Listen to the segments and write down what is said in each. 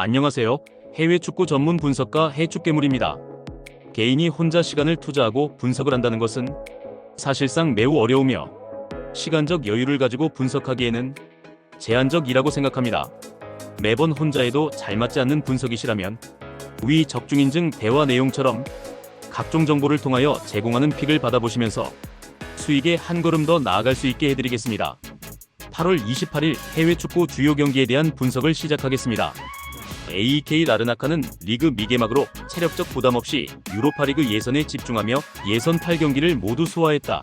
안녕하세요. 해외 축구 전문 분석가 해축괴물입니다. 개인이 혼자 시간을 투자하고 분석을 한다는 것은 사실상 매우 어려우며 시간적 여유를 가지고 분석하기에는 제한적이라고 생각합니다. 매번 혼자 해도 잘 맞지 않는 분석이시라면 위 적중인증 대화 내용처럼 각종 정보를 통하여 제공하는 픽을 받아보시면서 수익에 한 걸음 더 나아갈 수 있게 해드리겠습니다. 8월 28일 해외 축구 주요 경기에 대한 분석을 시작하겠습니다. AEK 라르나카는 리그 미개막으로 체력적 부담 없이 유로파리그 예선에 집중하며 예선 8경기를 모두 소화했다.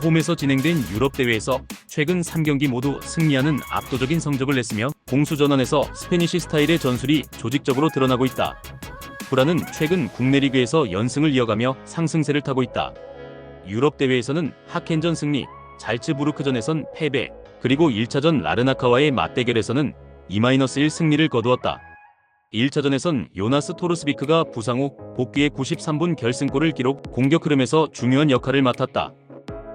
홈에서 진행된 유럽 대회에서 최근 3경기 모두 승리하는 압도적인 성적을 냈으며 공수전환에서 스페니시 스타일의 전술이 조직적으로 드러나고 있다. 브라는 최근 국내 리그에서 연승을 이어가며 상승세를 타고 있다. 유럽 대회에서는 하켄전 승리, 잘츠부르크전에선 패배, 그리고 1차전 라르나카와의 맞대결에서는 2-1 승리를 거두었다. 1차전에선 요나스 토르스비크가 부상 후 복귀의 93분 결승골을 기록, 공격 흐름에서 중요한 역할을 맡았다.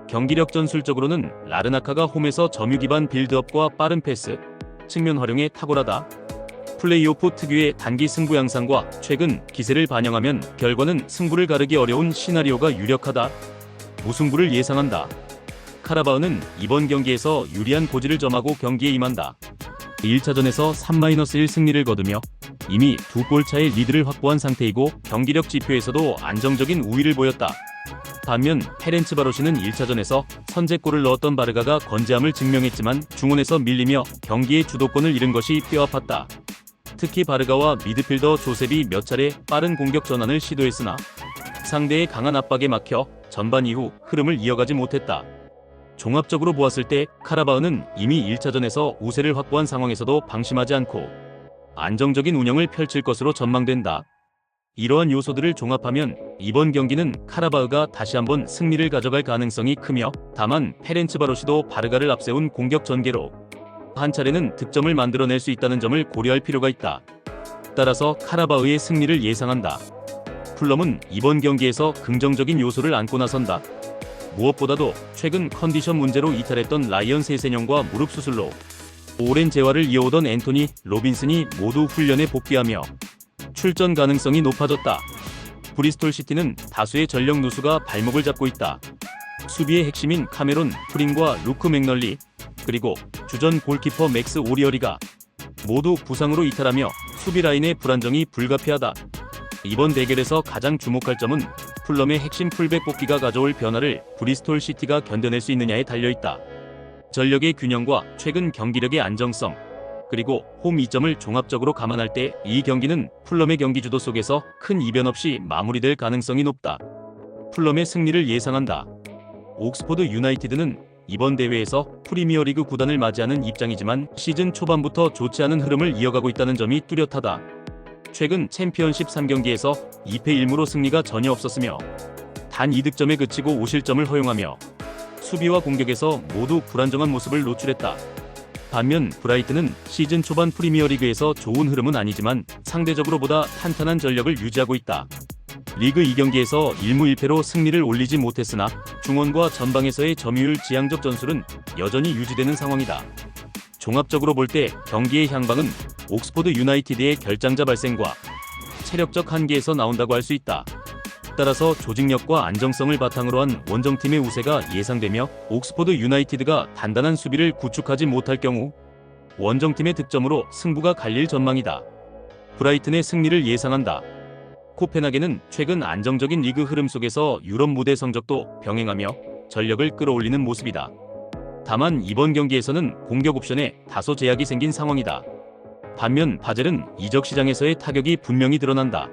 경기력 전술적으로는 라르나카가 홈에서 점유 기반 빌드업과 빠른 패스, 측면 활용에 탁월하다. 플레이오프 특유의 단기 승부 양상과 최근 기세를 반영하면 결과는 승부를 가르기 어려운 시나리오가 유력하다. 무승부를 예상한다. 카라바흐는 이번 경기에서 유리한 고지를 점하고 경기에 임한다. 1차전에서 3-1 승리를 거두며 이미 2골 차의 리드를 확보한 상태이고 경기력 지표에서도 안정적인 우위를 보였다. 반면 페렌츠바로시는 1차전에서 선제골을 넣었던 바르가가 건재함을 증명했지만 중원에서 밀리며 경기의 주도권을 잃은 것이 뼈아팠다. 특히 바르가와 미드필더 조셉이 몇 차례 빠른 공격 전환을 시도했으나 상대의 강한 압박에 막혀 전반 이후 흐름을 이어가지 못했다. 종합적으로 보았을 때 카라바흐는 이미 1차전에서 우세를 확보한 상황에서도 방심하지 않고 안정적인 운영을 펼칠 것으로 전망된다. 이러한 요소들을 종합하면 이번 경기는 카라바흐가 다시 한번 승리를 가져갈 가능성이 크며, 다만 페렌츠바로시도 바르가를 앞세운 공격 전개로 한 차례는 득점을 만들어낼 수 있다는 점을 고려할 필요가 있다. 따라서 카라바흐의 승리를 예상한다. 풀럼은 이번 경기에서 긍정적인 요소를 안고 나선다. 무엇보다도 최근 컨디션 문제로 이탈했던 라이언 세세뇽과 무릎 수술로 오랜 재활을 이어오던 앤토니, 로빈슨이 모두 훈련에 복귀하며 출전 가능성이 높아졌다. 브리스톨 시티는 다수의 전력 누수가 발목을 잡고 있다. 수비의 핵심인 카메론 프린과 루크 맥널리, 그리고 주전 골키퍼 맥스 오리어리가 모두 부상으로 이탈하며 수비 라인의 불안정이 불가피하다. 이번 대결에서 가장 주목할 점은 풀럼의 핵심 풀백 복귀가 가져올 변화를 브리스톨 시티가 견뎌낼 수 있느냐에 달려있다. 전력의 균형과 최근 경기력의 안정성, 그리고 홈 이점을 종합적으로 감안할 때 이 경기는 풀럼의 경기 주도 속에서 큰 이변 없이 마무리될 가능성이 높다. 풀럼의 승리를 예상한다. 옥스포드 유나이티드는 이번 대회에서 프리미어리그 구단을 맞이하는 입장이지만 시즌 초반부터 좋지 않은 흐름을 이어가고 있다는 점이 뚜렷하다. 최근 챔피언십 3경기에서 2패 1무로 승리가 전혀 없었으며 단 2득점에 그치고 5실점을 허용하며 수비와 공격에서 모두 불안정한 모습을 노출했다. 반면 브라이튼은 시즌 초반 프리미어리그에서 좋은 흐름은 아니지만 상대적으로 보다 탄탄한 전력을 유지하고 있다. 리그 2경기에서 1무 1패로 승리를 올리지 못했으나 중원과 전방에서의 점유율 지향적 전술은 여전히 유지되는 상황이다. 종합적으로 볼 때 경기의 향방은 옥스포드 유나이티드의 결장자 발생과 체력적 한계에서 나온다고 할 수 있다. 따라서 조직력과 안정성을 바탕으로 한 원정팀의 우세가 예상되며 옥스포드 유나이티드가 단단한 수비를 구축하지 못할 경우 원정팀의 득점으로 승부가 갈릴 전망이다. 브라이튼의 승리를 예상한다. 코펜하겐은 최근 안정적인 리그 흐름 속에서 유럽 무대 성적도 병행하며 전력을 끌어올리는 모습이다. 다만 이번 경기에서는 공격 옵션에 다소 제약이 생긴 상황이다. 반면 바젤은 이적 시장에서의 타격이 분명히 드러난다.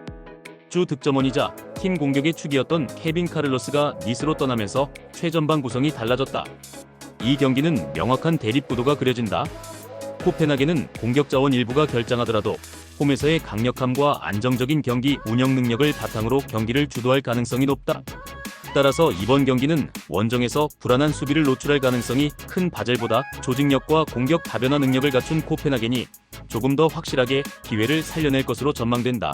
주 득점원이자 팀 공격의 축이었던 케빈 카를로스가 니스로 떠나면서 최전방 구성이 달라졌다. 이 경기는 명확한 대립구도가 그려진다. 코펜하겐은 공격 자원 일부가 결장하더라도 홈에서의 강력함과 안정적인 경기 운영 능력을 바탕으로 경기를 주도할 가능성이 높다. 따라서 이번 경기는 원정에서 불안한 수비를 노출할 가능성이 큰 바젤보다 조직력과 공격 다변화 능력을 갖춘 코펜하겐이 조금 더 확실하게 기회를 살려낼 것으로 전망된다.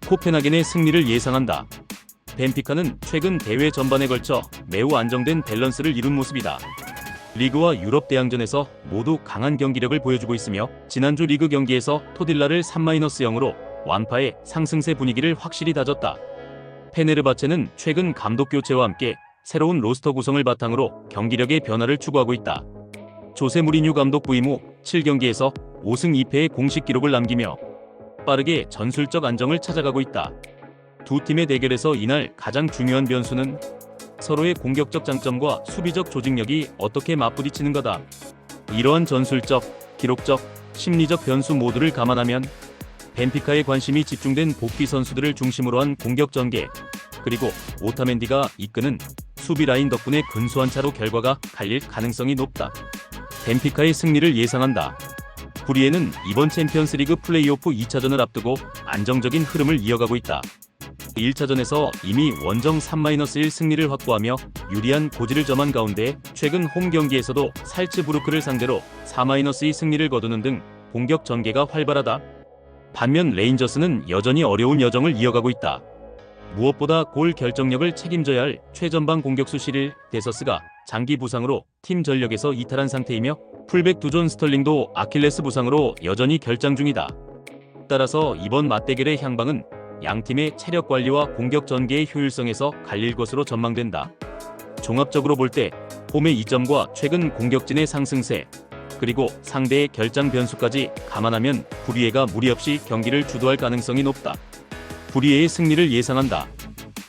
코펜하겐의 승리를 예상한다. 벤피카는 최근 대회 전반에 걸쳐 매우 안정된 밸런스를 이룬 모습이다. 리그와 유럽 대항전에서 모두 강한 경기력을 보여주고 있으며 지난주 리그 경기에서 토딜라를 3-0으로 완파해 상승세 분위기를 확실히 다졌다. 페네르바체는 최근 감독 교체와 함께 새로운 로스터 구성을 바탕으로 경기력의 변화를 추구하고 있다. 조세 무리뉴 감독 부임 후 7경기에서 5승 2패의 공식 기록을 남기며 빠르게 전술적 안정을 찾아가고 있다. 두 팀의 대결에서 이날 가장 중요한 변수는 서로의 공격적 장점과 수비적 조직력이 어떻게 맞부딪히는 거다. 이러한 전술적, 기록적, 심리적 변수 모두를 감안하면 벤피카의 관심이 집중된 복귀 선수들을 중심으로 한 공격 전개, 그리고 오타멘디가 이끄는 수비 라인 덕분에 근소한 차로 결과가 갈릴 가능성이 높다. 벤피카의 승리를 예상한다. 브리에는 이번 챔피언스리그 플레이오프 2차전을 앞두고 안정적인 흐름을 이어가고 있다. 1차전에서 이미 원정 3-1 승리를 확보하며 유리한 고지를 점한 가운데 최근 홈 경기에서도 살츠부르크를 상대로 4-2 승리를 거두는 등 공격 전개가 활발하다. 반면 레인저스는 여전히 어려운 여정을 이어가고 있다. 무엇보다 골 결정력을 책임져야 할 최전방 공격수 시릴 데서스가 장기 부상으로 팀 전력에서 이탈한 상태이며 풀백 두존 스털링도 아킬레스 부상으로 여전히 결장 중이다. 따라서 이번 맞대결의 향방은 양팀의 체력 관리와 공격 전개의 효율성에서 갈릴 것으로 전망된다. 종합적으로 볼 때 홈의 이점과 최근 공격진의 상승세, 그리고 상대의 결장 변수까지 감안하면 브리에가 무리 없이 경기를 주도할 가능성이 높다. 브리에의 승리를 예상한다.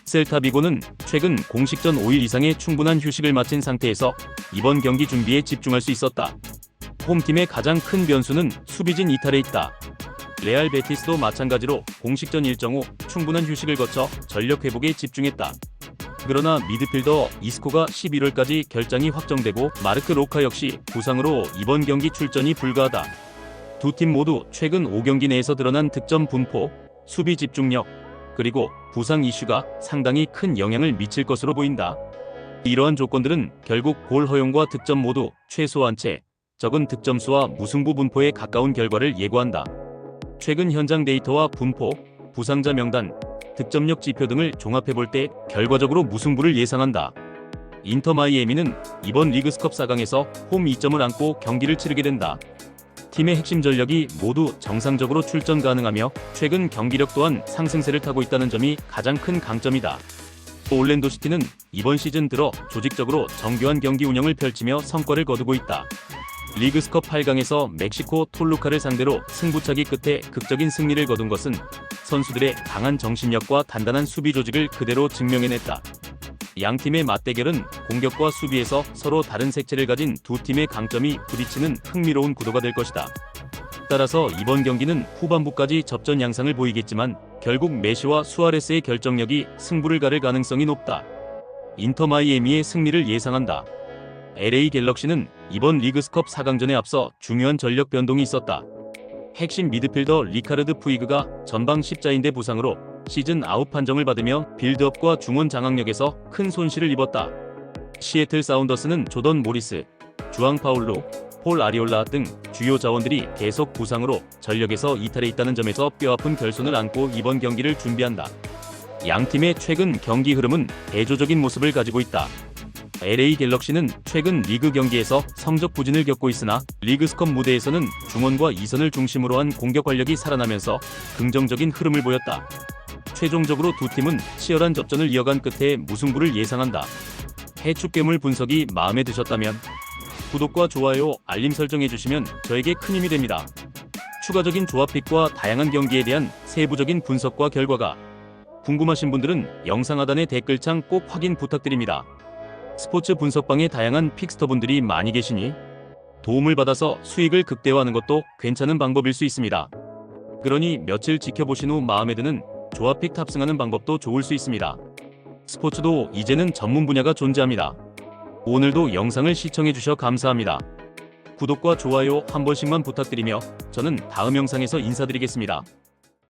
셀타비고는 최근 공식전 5일 이상의 충분한 휴식을 마친 상태에서 이번 경기 준비에 집중할 수 있었다. 홈팀의 가장 큰 변수는 수비진 이탈에 있다. 레알 베티스도 마찬가지로 공식전 일정 후 충분한 휴식을 거쳐 전력 회복에 집중했다. 그러나 미드필더 이스코가 11월까지 결장이 확정되고 마르크 로카 역시 부상으로 이번 경기 출전이 불가하다. 두 팀 모두 최근 5경기 내에서 드러난 득점 분포, 수비 집중력, 그리고 부상 이슈가 상당히 큰 영향을 미칠 것으로 보인다. 이러한 조건들은 결국 골 허용과 득점 모두 최소한 채 적은 득점수와 무승부 분포에 가까운 결과를 예고한다. 최근 현장 데이터와 분포, 부상자 명단, 득점력 지표 등을 종합해볼 때 결과적으로 무승부를 예상한다. 인터 마이애미는 이번 리그스컵 4강에서 홈 2점을 안고 경기를 치르게 된다. 팀의 핵심 전력이 모두 정상적으로 출전 가능하며 최근 경기력 또한 상승세를 타고 있다는 점이 가장 큰 강점이다. 올랜도 시티는 이번 시즌 들어 조직적으로 정교한 경기 운영을 펼치며 성과를 거두고 있다. 리그스컵 8강에서 멕시코 톨루카를 상대로 승부차기 끝에 극적인 승리를 거둔 것은 선수들의 강한 정신력과 단단한 수비 조직을 그대로 증명해냈다. 양팀의 맞대결은 공격과 수비에서 서로 다른 색채를 가진 두 팀의 강점이 부딪히는 흥미로운 구도가 될 것이다. 따라서 이번 경기는 후반부까지 접전 양상을 보이겠지만 결국 메시와 수아레스의 결정력이 승부를 가를 가능성이 높다. 인터 마이애미의 승리를 예상한다. LA 갤럭시는 이번 리그스컵 4강전에 앞서 중요한 전력 변동이 있었다. 핵심 미드필더 리카르드 푸이그가 전방 십자인대 부상으로 시즌 아웃 판정을 받으며 빌드업과 중원 장악력에서 큰 손실을 입었다. 시애틀 사운더스는 조던 모리스, 주앙 파울루, 폴 아리올라 등 주요 자원들이 계속 부상으로 전력에서 이탈해 있다는 점에서 뼈아픈 결손을 안고 이번 경기를 준비한다. 양팀의 최근 경기 흐름은 대조적인 모습을 가지고 있다. LA 갤럭시는 최근 리그 경기에서 성적 부진을 겪고 있으나 리그스컵 무대에서는 중원과 이선을 중심으로 한 공격 활력이 살아나면서 긍정적인 흐름을 보였다. 최종적으로 두 팀은 치열한 접전을 이어간 끝에 무승부를 예상한다. 해축괴물 분석이 마음에 드셨다면 구독과 좋아요, 알림 설정해주시면 저에게 큰 힘이 됩니다. 추가적인 조합픽과 다양한 경기에 대한 세부적인 분석과 결과가 궁금하신 분들은 영상 하단의 댓글창 꼭 확인 부탁드립니다. 스포츠 분석방에 다양한 픽스터분들이 많이 계시니 도움을 받아서 수익을 극대화하는 것도 괜찮은 방법일 수 있습니다. 그러니 며칠 지켜보신 후 마음에 드는 조합픽 탑승하는 방법도 좋을 수 있습니다. 스포츠도 이제는 전문 분야가 존재합니다. 오늘도 영상을 시청해주셔 감사합니다. 구독과 좋아요 한 번씩만 부탁드리며 저는 다음 영상에서 인사드리겠습니다.